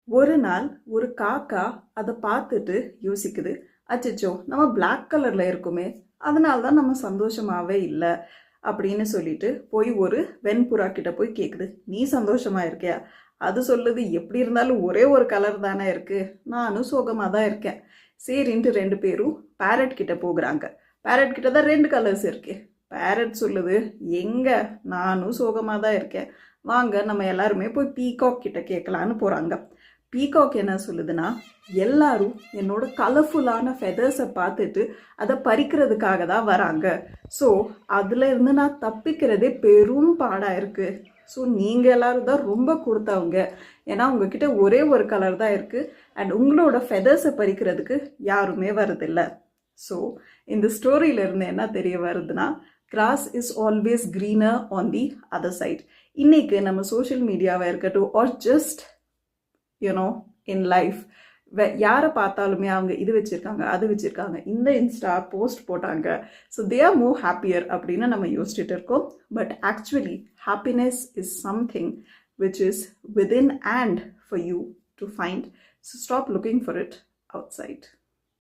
ஒரு நாள் ஒரு காக்கா அதை பார்த்துட்டு யோசிக்குது, அச்சச்சோ நம்ம பிளாக் கலரில் இருக்குமே, அதனால தான் நம்ம சந்தோஷமாகவே இல்லை அப்படின்னு சொல்லிட்டு போய் ஒரு வெண்புறா கிட்ட போய் கேட்குது, நீ சந்தோஷமா இருக்கியா? அது சொல்லுது, எப்படி இருந்தாலும் ஒரே ஒரு கலர் தானே இருக்கு, நானும் சோகமாக தான் இருக்கேன். சரின்ட்டு ரெண்டு பேரும் பேரட் கிட்ட போகிறாங்க. பேரட் கிட்ட தான் ரெண்டு கலர்ஸ் இருக்கு. பேரட் சொல்லுது, எங்க நானும் சோகமாக தான் இருக்கேன், வாங்க நம்ம எல்லாருமே போய் பீகாக் கிட்ட கேட்கலான்னு போகிறாங்க. பீகாக் என்ன சொல்லுதுன்னா, எல்லாரும் என்னோட கலர்ஃபுல்லான ஃபெதர்ஸை பார்த்துட்டு அதை பறிக்கிறதுக்காக தான் வராங்க. ஸோ அதில் இருந்து நான் தப்பிக்கிறதே பெரும் பாடாக இருக்குது. ஸோ நீங்கள் எல்லாரும் தான் ரொம்ப கொடுத்தவங்க, ஏன்னா உங்ககிட்ட ஒரே ஒரு கலர் தான் இருக்குது அண்ட் உங்களோட ஃபெதர்ஸை பறிக்கிறதுக்கு யாருமே வரதில்லை. ஸோ இந்த ஸ்டோரியிலேருந்து என்ன தெரிய வருதுன்னா, grass is always greener on the other side. இன்னைக்கு நம்ம சோஷியல் மீடியாவாக இருக்கட்டும் ஆர் ஜஸ்ட் in life, யாரை பார்த்தாலுமே அவங்க இது வச்சுருக்காங்க அது வச்சுருக்காங்க, இந்த இன்ஸ்டா போஸ்ட் போட்டாங்க, so they are more happier அப்படின்னு நம்ம யோசிச்சுட்டு இருக்கோம். But actually happiness is something which is within and for you to find. So stop looking for it out side.